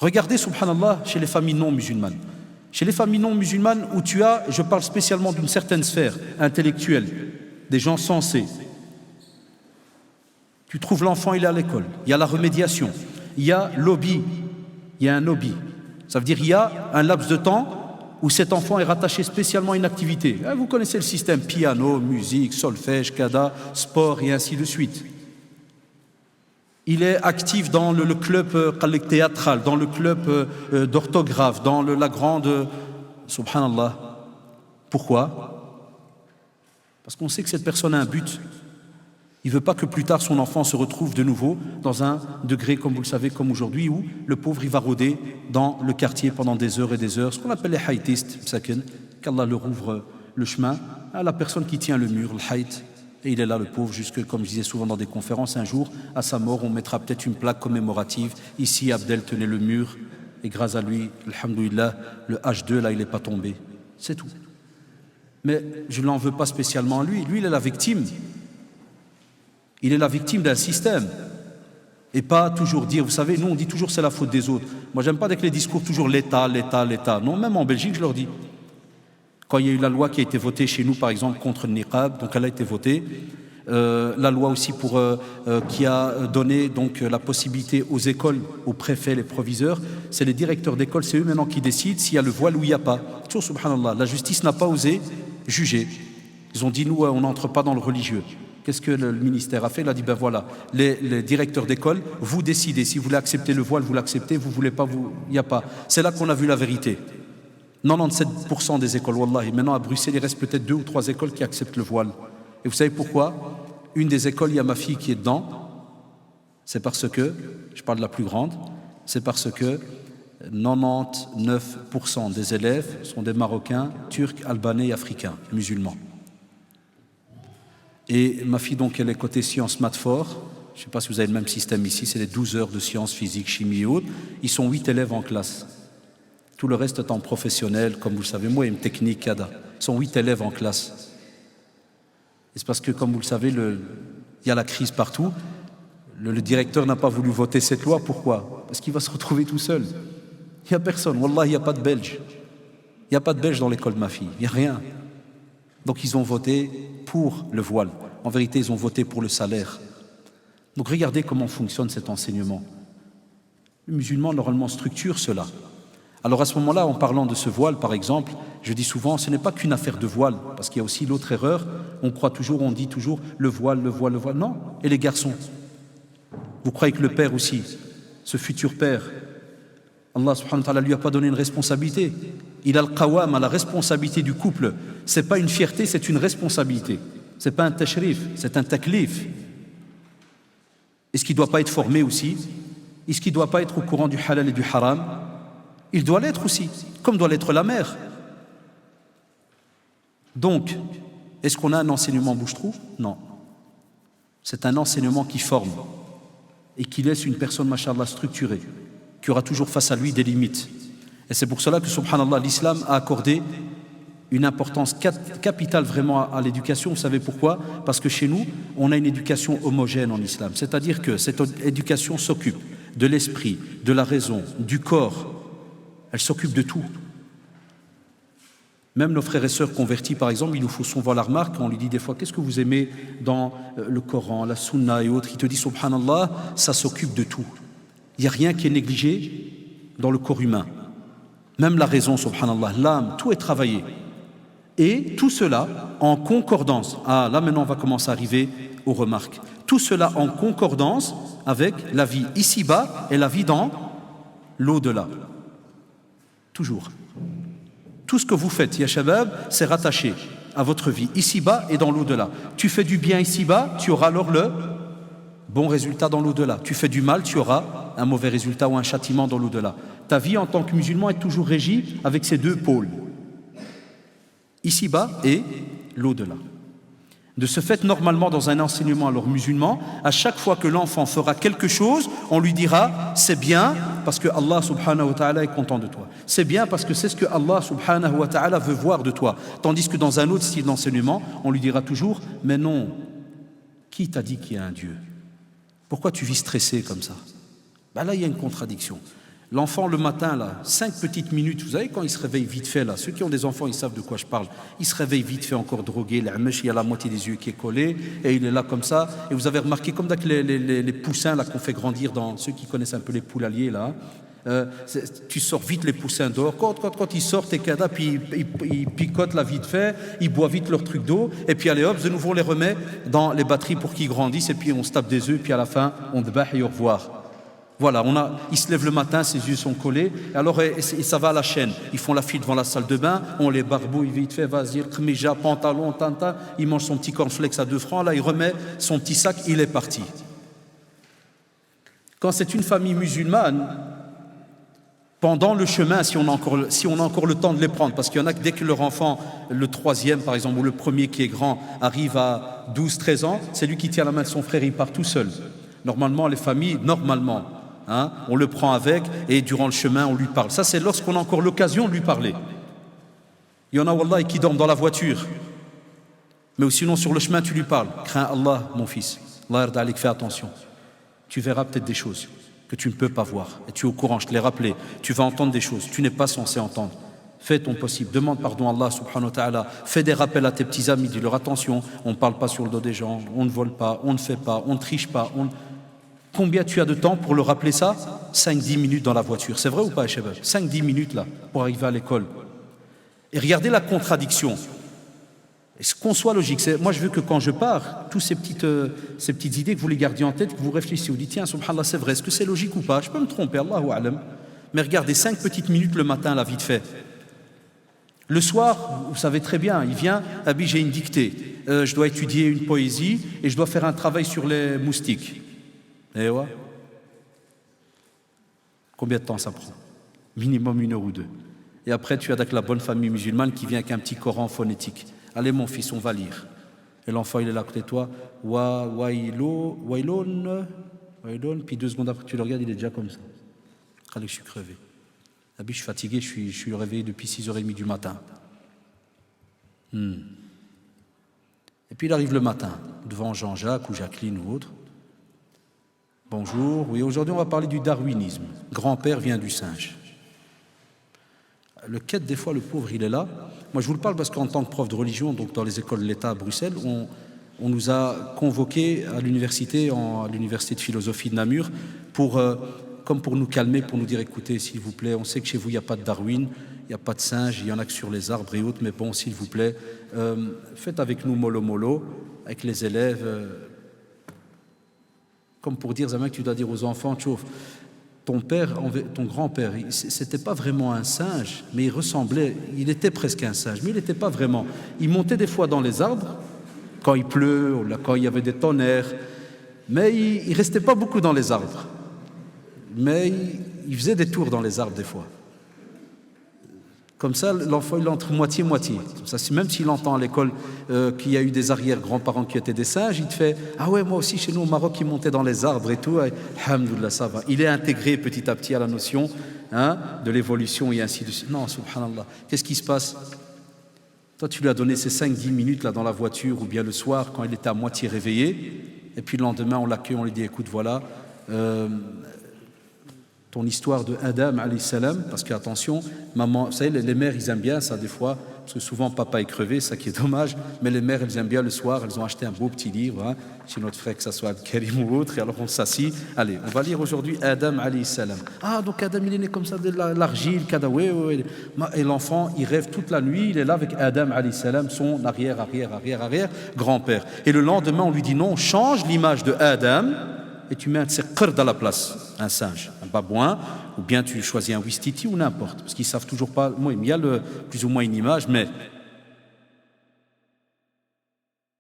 Regardez, subhanallah, chez les familles non musulmanes. Chez les familles non musulmanes où tu as, je parle spécialement d'une certaine sphère intellectuelle, des gens sensés. Tu trouves l'enfant, il est à l'école. Il y a la remédiation. Il y a l'hobby. Il y a un hobby. Ça veut dire qu'il y a un laps de temps où cet enfant est rattaché spécialement à une activité. Vous connaissez le système piano, musique, solfège, kada, sport et ainsi de suite. Il est actif dans le club théâtral, dans le club d'orthographe, dans la grande... Subhanallah. Pourquoi? Parce qu'on sait que cette personne a un but. Il ne veut pas que plus tard son enfant se retrouve de nouveau dans un degré, comme vous le savez, comme aujourd'hui, où le pauvre il va rôder dans le quartier pendant des heures et des heures, ce qu'on appelle les haïtistes, qu'Allah leur ouvre le chemin à la personne qui tient le mur, le haït. Et il est là, le pauvre, jusque, comme je disais souvent dans des conférences, un jour, à sa mort, on mettra peut-être une plaque commémorative. Ici, Abdel tenait le mur, et grâce à lui, alhamdoulilah, le H2, là, il n'est pas tombé. C'est tout. Mais je ne l'en veux pas spécialement à lui. Lui, il est la victime. Il est la victime d'un système. Et pas toujours dire, vous savez, nous, on dit toujours c'est la faute des autres. Moi, j'aime pas avec les discours toujours l'État, l'État, l'État. Non, même en Belgique, je leur dis. Quand il y a eu la loi qui a été votée chez nous, par exemple, contre le niqab, donc elle a été votée. La loi aussi qui a donné donc la possibilité aux écoles, aux préfets, les proviseurs, c'est les directeurs d'école, c'est eux maintenant qui décident s'il y a le voile ou il n'y a pas. Toujours subhanallah, la justice n'a pas osé juger. Ils ont dit, nous, on n'entre pas dans le religieux. Qu'est-ce que le ministère a fait? Il a dit, ben voilà, les directeurs d'école, vous décidez. Si vous voulez accepter le voile, vous l'acceptez. Vous ne voulez pas, il n'y a pas. C'est là qu'on a vu la vérité. 97% des écoles, wallahi. Maintenant, à Bruxelles, il reste peut-être 2 ou 3 écoles qui acceptent le voile. Et vous savez pourquoi? Une des écoles, il y a ma fille qui est dedans. C'est parce que, je parle de la plus grande, c'est parce que 99% des élèves sont des Marocains, Turcs, Albanais et Africains, musulmans. Et ma fille, donc, elle est côté sciences maths fort. Je ne sais pas si vous avez le même système ici, c'est les 12 heures de sciences, physique, chimie et autres. Ils sont 8 élèves en classe. Tout le reste étant professionnel, comme vous le savez, moi, il y a une technique, kada. Ils sont 8 élèves en classe. Et c'est parce que, comme vous le savez, il y a la crise partout. Le directeur n'a pas voulu voter cette loi. Pourquoi? Parce qu'il va se retrouver tout seul. Il n'y a personne. Wallah, il n'y a pas de Belge. Il n'y a pas de Belge dans l'école de ma fille. Il n'y a rien. Donc ils ont voté pour le voile. En vérité, ils ont voté pour le salaire. Donc regardez comment fonctionne cet enseignement. Le musulman, normalement, structure cela. Alors à ce moment-là, en parlant de ce voile, par exemple, je dis souvent, ce n'est pas qu'une affaire de voile, parce qu'il y a aussi l'autre erreur, on dit toujours, le voile, le voile, le voile. Non, et les garçons? Vous croyez que le père aussi, ce futur père, Allah subhanahu wa ta'ala lui a pas donné une responsabilité. Il a le qawam, la responsabilité du couple. C'est pas une fierté, c'est une responsabilité. C'est pas un tashrif, c'est un taklif. Est-ce qu'il ne doit pas être formé aussi? Est-ce qu'il ne doit pas être au courant du halal et du haram? Il doit l'être aussi, comme doit l'être la mère. Donc, est-ce qu'on a un enseignement bouche-trou? Non. C'est un enseignement qui forme et qui laisse une personne, machallah, structurée, qui aura toujours face à lui des limites. Et c'est pour cela que, subhanallah, l'islam a accordé une importance capitale vraiment à l'éducation. Vous savez pourquoi? Parce que chez nous, on a une éducation homogène en islam. C'est-à-dire que cette éducation s'occupe de l'esprit, de la raison, du corps. Elle s'occupe de tout. Même nos frères et sœurs convertis, par exemple, ils nous font souvent la remarque, on lui dit des fois, qu'est-ce que vous aimez dans le Coran, la Sunna et autres? Il te dit, subhanallah, ça s'occupe de tout. Il n'y a rien qui est négligé dans le corps humain. Même la raison, subhanallah, l'âme, tout est travaillé. Et tout cela en concordance. Ah, là maintenant on va commencer à arriver aux remarques. Tout cela en concordance avec la vie ici-bas et la vie dans l'au-delà. Toujours. Tout ce que vous faites, ya shabab, c'est rattaché à votre vie ici-bas et dans l'au-delà. Tu fais du bien ici-bas, tu auras alors le bon résultat dans l'au-delà. Tu fais du mal, tu auras un mauvais résultat ou un châtiment dans l'au-delà. Ta vie en tant que musulman est toujours régie avec ces deux pôles. Ici-bas et l'au-delà. De ce fait, normalement, dans un enseignement alors musulman, à chaque fois que l'enfant fera quelque chose, on lui dira « c'est bien parce que Allah subhanahu wa ta'ala est content de toi. C'est bien parce que c'est ce que Allah subhanahu wa ta'ala veut voir de toi. » Tandis que dans un autre style d'enseignement, on lui dira toujours « mais non, qui t'a dit qu'il y a un Dieu? Pourquoi tu vis stressé comme ça ?» Ben là, il y a une contradiction. L'enfant le matin, là, 5 petites minutes, vous savez, quand il se réveille vite fait, là, ceux qui ont des enfants, ils savent de quoi je parle. Il se réveille vite fait, encore drogué, il y a la moitié des yeux qui est collée, et il est là comme ça. Et vous avez remarqué, comme les poussins là qu'on fait grandir, dans ceux qui connaissent un peu les poulaliers, là, tu sors vite les poussins dehors. Quand ils sortent, puis ils picotent là vite fait, ils boivent vite leur truc d'eau, et puis allez hop, de nouveau on les remet dans les batteries pour qu'ils grandissent, et puis on se tape des œufs, puis à la fin, on debah et au revoir. Voilà, il se lève le matin, ses yeux sont collés, et ça va à la chaîne. Ils font la file devant la salle de bain, on les barbouille vite fait, vas-y, khmija, pantalon, tanta, il mange son petit cornflakes à 2 francs, là il remet son petit sac, il est parti. Quand c'est une famille musulmane, pendant le chemin, si on a encore le temps de les prendre, parce qu'il y en a que dès que leur enfant, le 3e par exemple, ou le premier qui est grand, arrive à 12-13 ans, c'est lui qui tient la main de son frère, il part tout seul. Normalement, les familles, on le prend avec et durant le chemin, on lui parle. Ça, c'est lorsqu'on a encore l'occasion de lui parler. Il y en a, wallah, qui dorment dans la voiture. Mais sinon, sur le chemin, tu lui parles. Crains Allah, mon fils. Allah yarda alik, fais attention. Tu verras peut-être des choses que tu ne peux pas voir. Et tu es au courant, je te l'ai rappelé. Tu vas entendre des choses que tu n'es pas censé entendre. Fais ton possible. Demande pardon à Allah, subhanahu wa ta'ala. Fais des rappels à tes petits amis. Dis-leur attention, on ne parle pas sur le dos des gens, on ne vole pas, on ne fait pas, on ne triche pas. Combien tu as de temps pour le rappeler ça? 5-10 minutes dans la voiture. C'est vrai ou pas, Chebab? 5-10 minutes là, pour arriver à l'école. Et regardez la contradiction. Est-ce qu'on soit logique? Moi, je veux que quand je pars, toutes ces petites idées que vous les gardiez en tête, que vous réfléchissiez, vous dites, tiens, subhanallah, c'est vrai, est-ce que c'est logique ou pas? Je peux me tromper, Allahu a'lam. Mais regardez, 5 petites minutes le matin, là, vite fait. Le soir, vous savez très bien, il vient, Abi, j'ai une dictée. Je dois étudier une poésie et je dois faire un travail sur les moustiques. Et ouais. Combien de temps ça prend? Minimum 1 heure ou 2. Et après, tu as avec la bonne famille musulmane qui vient avec un petit Coran phonétique. Allez, mon fils, on va lire. Et l'enfant, il est là à côté de toi. Wailon. Puis 2 secondes après, tu le regardes, il est déjà comme ça. Allez, je suis crevé. Je suis fatigué, je suis réveillé depuis 6h30 du matin. Et puis il arrive le matin, devant Jean-Jacques ou Jacqueline ou autre. Bonjour, oui, aujourd'hui on va parler du darwinisme. Grand-père vient du singe. Le quête, des fois, le pauvre, il est là. Moi, je vous le parle parce qu'en tant que prof de religion, donc dans les écoles de l'État à Bruxelles, on nous a convoqués à l'université de philosophie de Namur, comme pour nous calmer, pour nous dire, écoutez, s'il vous plaît, on sait que chez vous, il n'y a pas de Darwin, il n'y a pas de singe, il y en a que sur les arbres et autres, mais bon, s'il vous plaît, faites avec nous mollo, avec les élèves, comme pour dire, Zama, que tu dois dire aux enfants, tchouf, ton grand-père, c'était pas vraiment un singe, mais il était presque un singe, mais il n'était pas vraiment. Il montait des fois dans les arbres, quand il pleut, ou là, quand il y avait des tonnerres, mais il restait pas beaucoup dans les arbres. Mais il faisait des tours dans les arbres des fois. Comme ça, l'enfant, il entre moitié-moitié. Même s'il entend à l'école qu'il y a eu des arrière-grands-parents qui étaient des singes, il te fait « Ah ouais, moi aussi, chez nous, au Maroc, ils montaient dans les arbres et tout. » Alhamdoulilah, ça va. Il est intégré petit à petit à la notion de l'évolution et ainsi de suite. Non, subhanallah. Qu'est-ce qui se passe? Toi, tu lui as donné ces 5-10 minutes là dans la voiture ou bien le soir quand il était à moitié réveillé. Et puis le lendemain, on l'accueille, on lui dit « Écoute, voilà... ton histoire de Adam alayhi salam, parce que attention, maman, vous savez, les mères, ils aiment bien ça des fois, parce que souvent papa est crevé, ça qui est dommage, mais les mères, elles aiment bien le soir, elles ont acheté un beau petit livre, chez notre frère, que ça soit Karim ou autre, et alors on s'assit. Allez, on va lire aujourd'hui Adam alayhi salam. Ah, donc Adam, il est né comme ça, de l'argile, kadawé, et l'enfant, il rêve toute la nuit, il est là avec Adam alayhi salam, son arrière grand-père. Et le lendemain, on lui dit non, change l'image de Adam, et tu mets un tseqrd à la place, un singe, un babouin, ou bien tu choisis un ouistiti ou n'importe, parce qu'ils ne savent toujours pas. Moi, il y a plus ou moins une image, mais